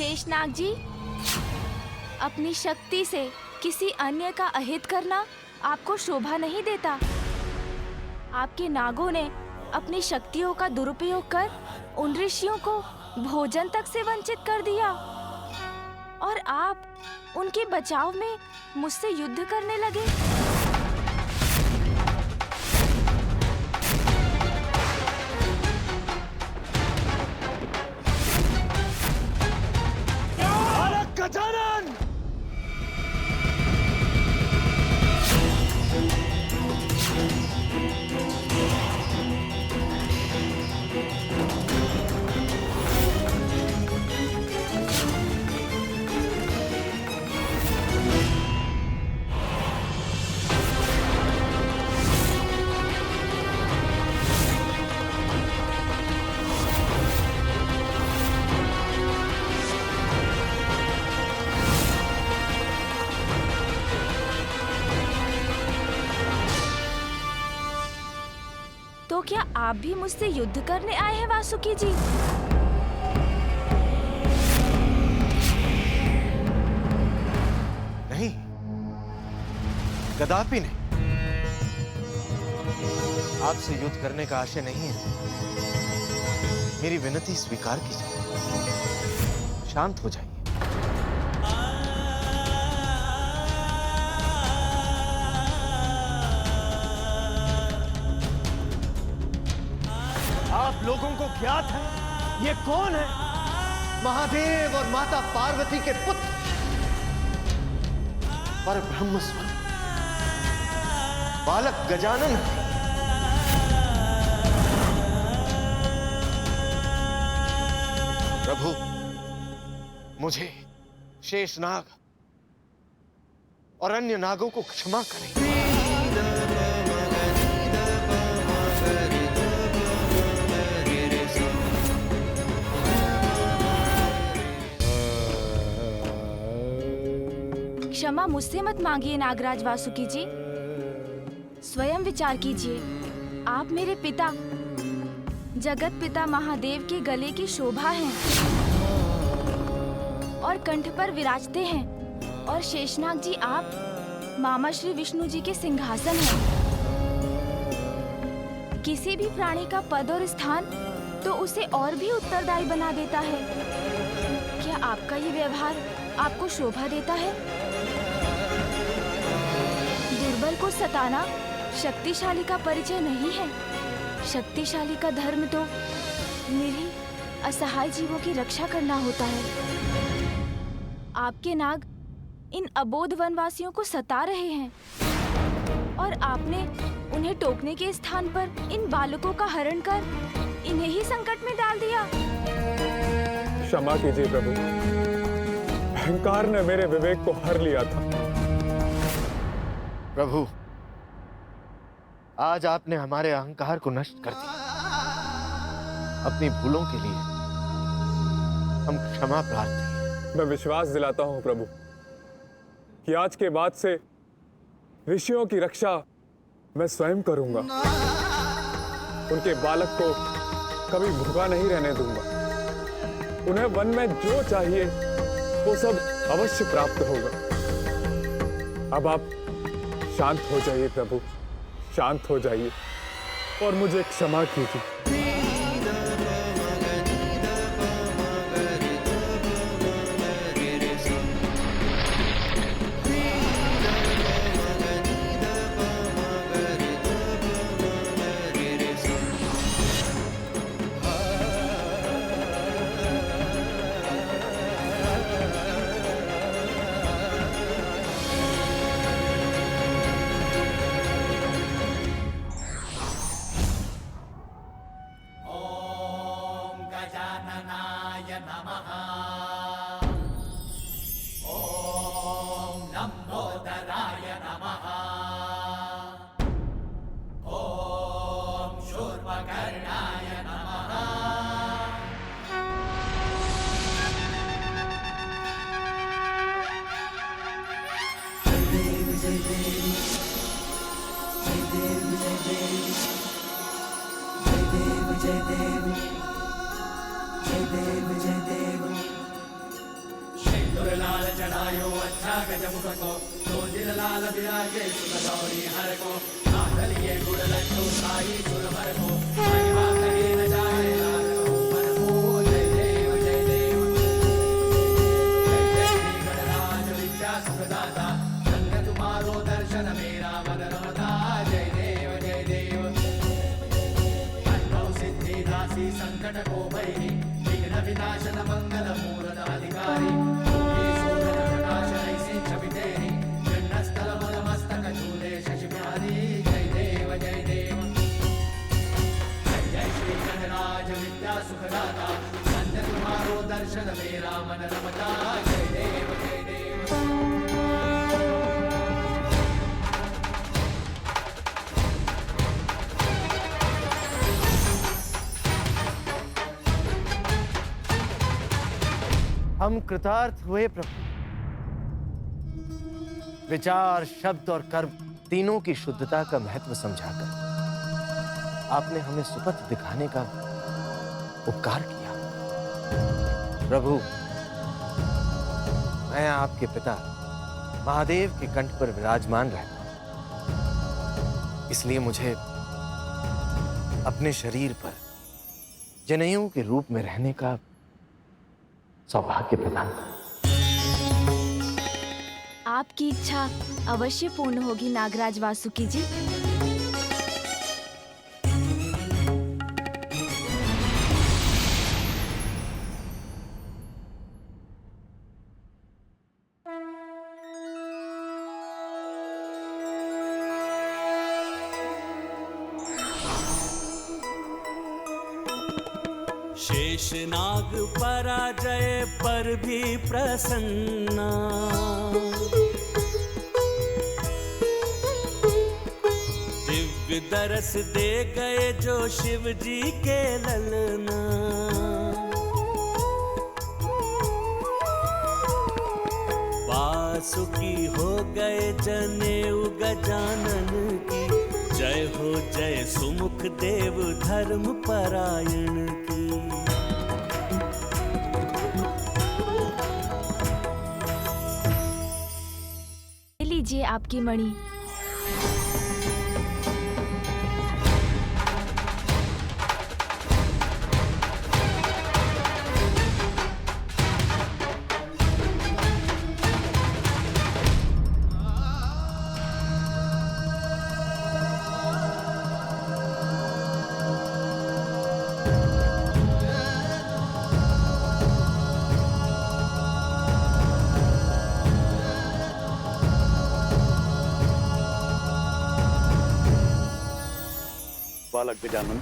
शेषनाग जी, अपनी शक्ति से किसी अन्य का अहित करना आपको शोभा नहीं देता। आपके नागों ने अपनी शक्तियों का दुरुपयोग कर उन ऋषियों को भोजन तक से वंचित कर दिया और आप उनके बचाव में मुझसे युद्ध करने लगे। गजानन! तो क्या आप भी मुझसे युद्ध करने आए हैं वासुकी जी? नहीं, कदापि नहीं। आपसे युद्ध करने का आशय नहीं है। मेरी विनती स्वीकार कीजिए, शांत हो जाइए। आप लोगों को ज्ञात है ये कौन है? महादेव और माता पार्वती के पुत्र, पर ब्रह्म स्वरूप बालक गजानन है। प्रभु, मुझे शेषनाग और अन्य नागों को क्षमा करें। क्षमा मुझसे मत मांगिए नागराज वासुकी जी। स्वयं विचार कीजिए, आप मेरे पिता जगत पिता महादेव के गले की शोभा हैं और कंठ पर विराजते हैं, और शेषनाग जी आप मामा श्री विष्णु जी के सिंहासन हैं। किसी भी प्राणी का पद और स्थान तो उसे और भी उत्तरदायी बना देता है। क्या आपका ये व्यवहार आपको शोभा देता है? दुर्बल को सताना शक्तिशाली का परिचय नहीं है। शक्तिशाली का धर्म तो निरीह असहाय जीवों की रक्षा करना होता है। आपके नाग इन अबोध वनवासियों को सता रहे हैं और आपने उन्हें टोकने के स्थान पर इन बालकों का हरण कर इन्हें ही संकट में डाल दिया। क्षमा कीजिए प्रभु, अहंकार ने मेरे विवेक को हर लिया था। प्रभु, आज आपने हमारे अहंकार को नष्ट कर दिया। अपनी भूलों के लिए हम क्षमा प्रार्थी हैं। मैं विश्वास दिलाता हूं प्रभु कि आज के बाद से ऋषियों की रक्षा मैं स्वयं करूंगा। उनके बालक को कभी भूखा नहीं रहने दूंगा। उन्हें वन में जो चाहिए वो सब अवश्य प्राप्त होगा। अब आप शांत हो जाइए प्रभु, शांत हो जाइए और मुझे क्षमा कीजिए। जय देव जय देव हम कृतार्थ हुए प्रभु। विचार, शब्द और कर्म तीनों की शुद्धता का महत्व समझाकर आपने हमें सुपथ दिखाने का उपकार किया। प्रभु, मैं आपके पिता महादेव के कंठ पर विराजमान रहता हूं, इसलिए मुझे अपने शरीर पर जनेऊ के रूप में रहने का सौभाग्य प्रदान करें। आपकी इच्छा अवश्य पूर्ण होगी नागराज वासुकी जी। शेषनाग पराजय पर भी प्रसन्ना, दिव्य दरस दे गए जो शिव जी के ललना। वासुकी हो गए जनेऊ गजानन की, जय हो जय सुमुख देव धर्म परायण की। लीजिए आपकी मणि। बालक गजानन,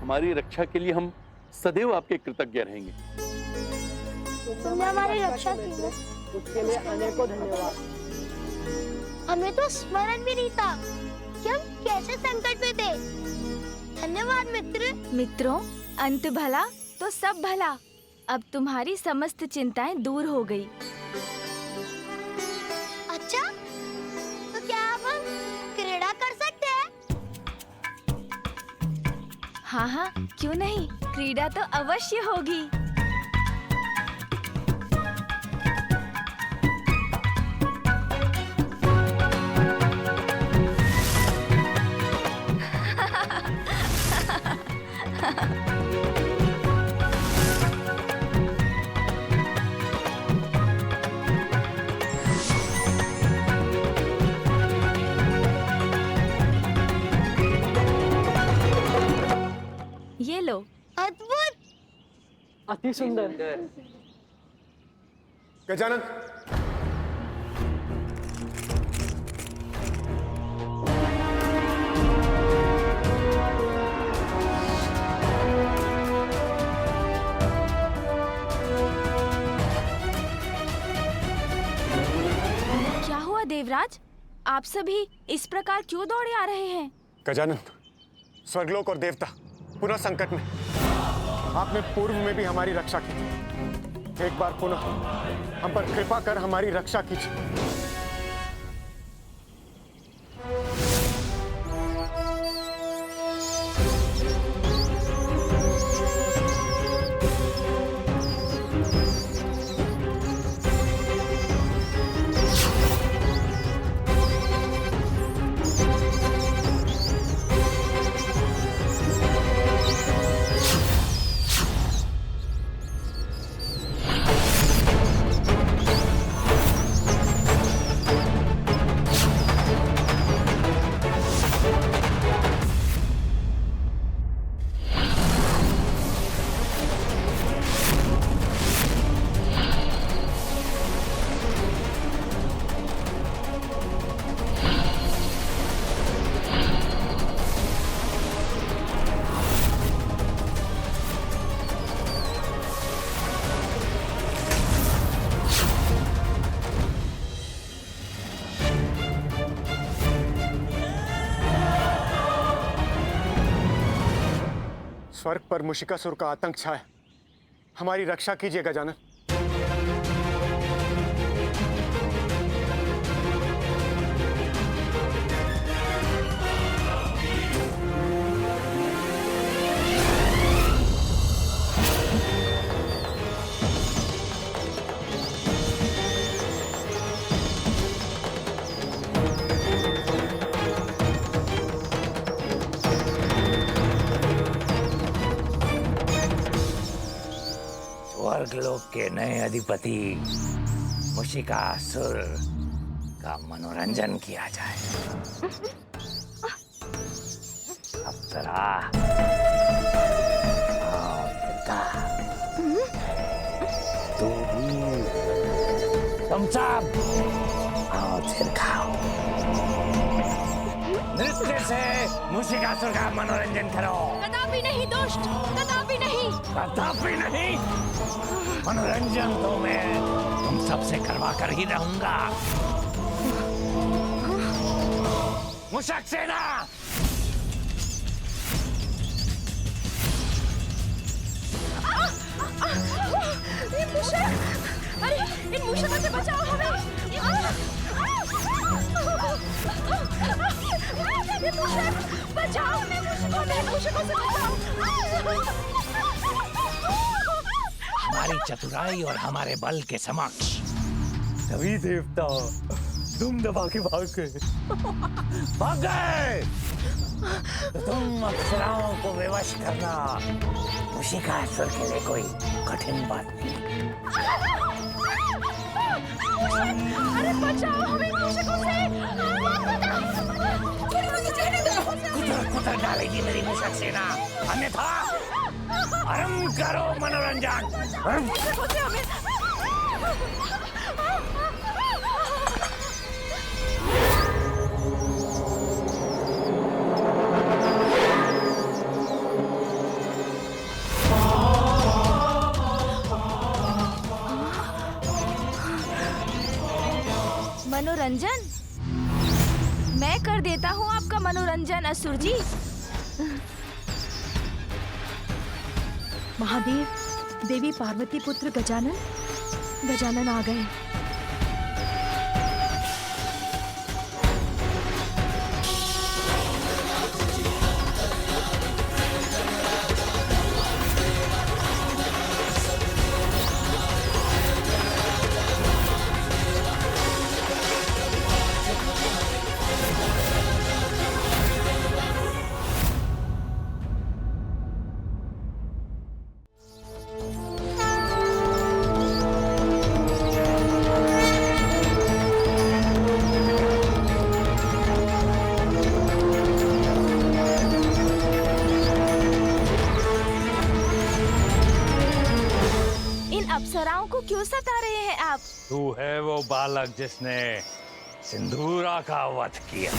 हमारी रक्षा के लिए हम सदैव आपके कृतज्ञ रहेंगे। तुमने हमारी रक्षा की है, उसके लिए अनेकों धन्यवाद। हमें तो स्मरण भी नहीं था कि हम कैसे संकट में थे। धन्यवाद मित्र। मित्रों, अंत भला तो सब भला। अब तुम्हारी समस्त चिंताएं दूर हो गई। अच्छा, तो क्या अब हम क्रीड़ा कर सकते हैं? हाँ हाँ, क्यों नहीं, क्रीड़ा तो अवश्य होगी। ये लो। अद्भुत, अति सुंदर। गजानन, क्या हुआ देवराज? आप सभी इस प्रकार क्यों दौड़े आ रहे हैं? गजानन, स्वर्गलोक और देवता पुनः संकट में। आपने पूर्व में भी हमारी रक्षा की, एक बार पुनः हम पर कृपा कर हमारी रक्षा कीजिए। स्वर्ग पर मुशिकासुर का आतंक छाया, हमारी रक्षा कीजिए गजानन। स्वर्गलोक के नए अधिपति मुशिकासुर का मनोरंजन किया जाए। अप्सरा, आओ दुर्गा, तू भी, तुम सब आओ दिखाओ। नृत्य से मुशिकासुर का मनोरंजन करो। कदापि नहीं दुष्ट, कदापि नहीं। कदापि नहीं। मनोरंजन तो मैं तुम सबसे करवा कर ही रहूंगा। मुशक सेना, ये मूषक! अरे इन मूषकों से बचाओ हमें! ये मूषक! बचाओ हमें मूषकों से बचाओ! हमारी चतुराई और हमारे बल के समक्ष सभी देवता दुम दबा के भाग गए। भाग गए तो तुम अप्सराओं को विवश करना मुशिकासुर के लिए कोई कठिन बात नहीं। अरे बचाओ हमें मूषकों से! कुतर डालेगी मेरी मुशक सेना, अन्यथा आरंभ करो मनोरंजन। मूषकों से हमें मनोरंजन? मैं कर देता हूँ आपका मनोरंजन असुर जी। महादेव, देवी पार्वती पुत्र गजानन आ गए। अप्सराओं को क्यों सता रहे हैं आप? तू है वो बालक जिसने सिंदूरा का वध किया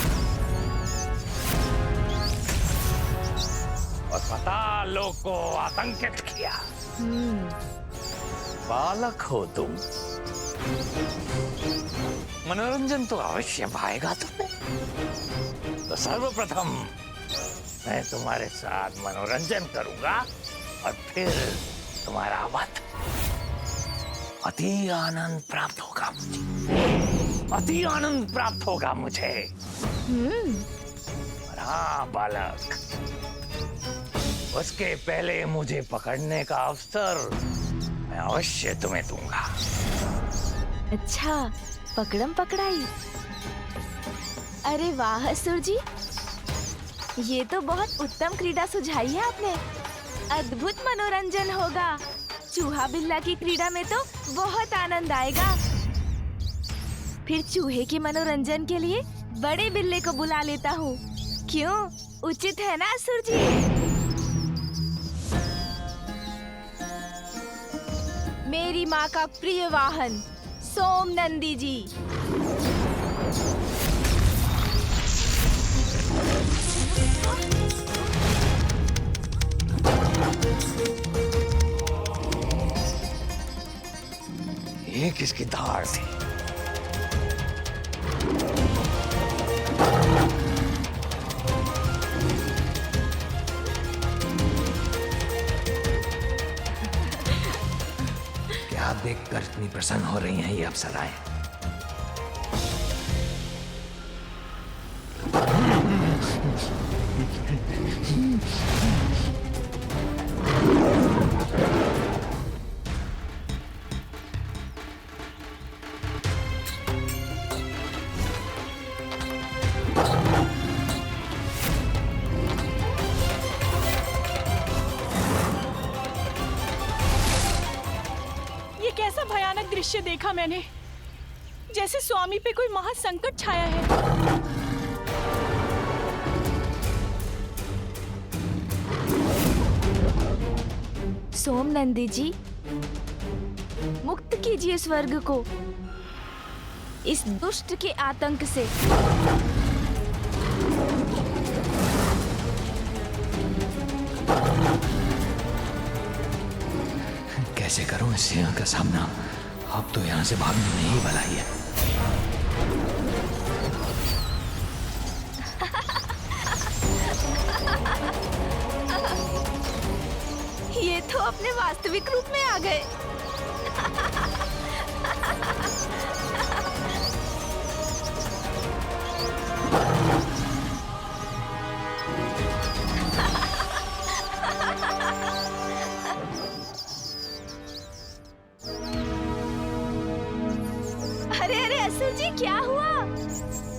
और पाताल लोक को आतंकित किया। बालक हो तुम, मनोरंजन तो अवश्य पाएगा तुम्हें। तो सर्वप्रथम मैं तुम्हारे साथ मनोरंजन करूंगा और फिर तुम्हारा वध। अति आनंद प्राप्त होगा मुझे, अति आनंद प्राप्त होगा मुझे। और हाँ बालक, उसके पहले मुझे पकड़ने का अवसर मैं अवश्य तुम्हें दूंगा। अच्छा, पकड़म पकड़ाई। अरे वाह असुर जी, ये तो बहुत उत्तम क्रीड़ा सुझाई है आपने। अद्भुत मनोरंजन होगा। चूहा बिल्ला की क्रीड़ा में तो बहुत आनंद आएगा। फिर चूहे के मनोरंजन के लिए बड़े बिल्ले को बुला लेता हूँ। क्यों, उचित है ना असुर जी? मेरी माँ का प्रिय वाहन सोम नंदी जी। ये किसकी धार थी? क्या देखकर इतनी प्रसन्न हो रही हैं ये अप्सराएं? ये कैसा भयानक दृश्य देखा मैंने, जैसे स्वामी पे कोई महासंकट छाया है। सोम नंदी जी, मुक्त कीजिए स्वर्ग को इस दुष्ट के आतंक से। कैसे करूं इस सिंह का सामना? अब तो यहां से भागने में ही भलाई है। ये तो अपने वास्तविक रूप में आ गए। अरे अरे असुर जी, क्या हुआ?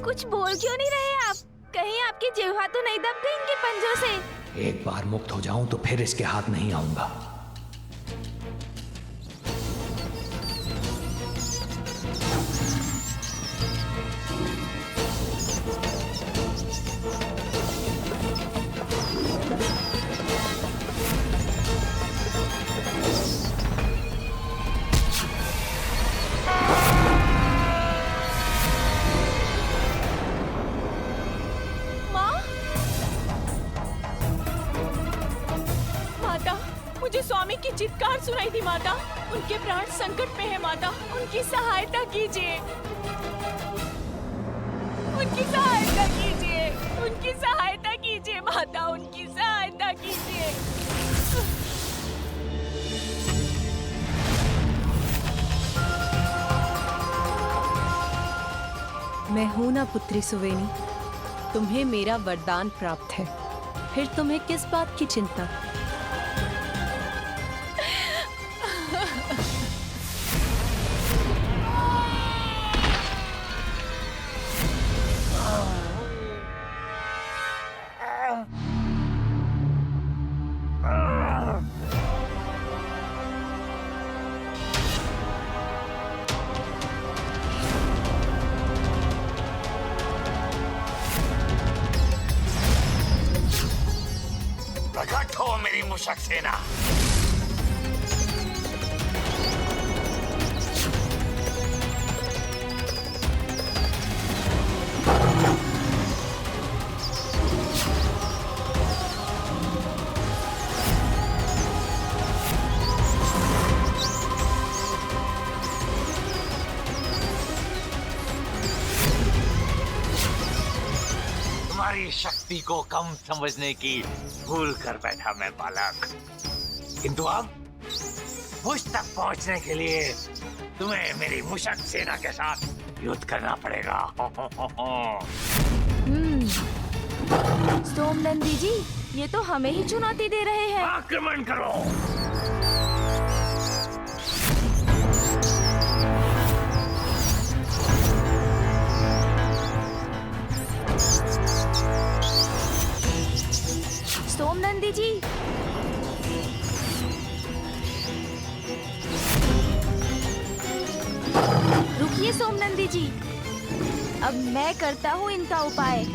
कुछ बोल क्यों नहीं रहे आप? कहीं आपकी जिह्वा तो नहीं दब गई इनके पंजों से? एक बार मुक्त हो जाऊं तो फिर इसके हाथ नहीं आऊंगा। मुझे स्वामी की चित्कार सुनाई थी माता। उनके प्राण संकट में है माता, उनकी सहायता कीजिए, उनकी सहायता कीजिए, उनकी सहायता कीजिए माता, उनकी सहायता कीजिए। मैं हूं ना पुत्री सुवेनी, तुम्हें मेरा वरदान प्राप्त है, फिर तुम्हें किस बात की चिंता? प्रकट हो मेरी मूषक सेना। तुम्हारी शक्ति को कम समझने की भूल कर बैठा मैं बालक, किंतु अब मुझ तक पहुंचने के लिए तुम्हें मेरी मूषक सेना के साथ युद्ध करना पड़ेगा। सोम नंदी जी, ये तो हमें ही चुनौती दे रहे हैं। आक्रमण करो। सोम नंदी जी, रुकिए सोम नंदी जी, अब मैं करता हूँ इनका उपाय।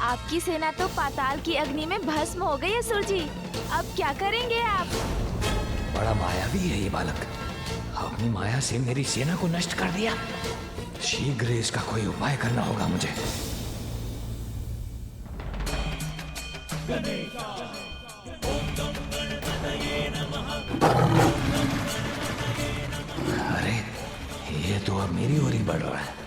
आपकी सेना तो पाताल की अग्नि में भस्म हो गई असुर जी। अब क्या करेंगे आप? बड़ा मायावी है ये बालक। अपनी माया से मेरी सेना को नष्ट कर दिया। शीघ्र इसका कोई उपाय करना होगा मुझे। अरे ये तो अब मेरी ओर ही बढ़ रहा है।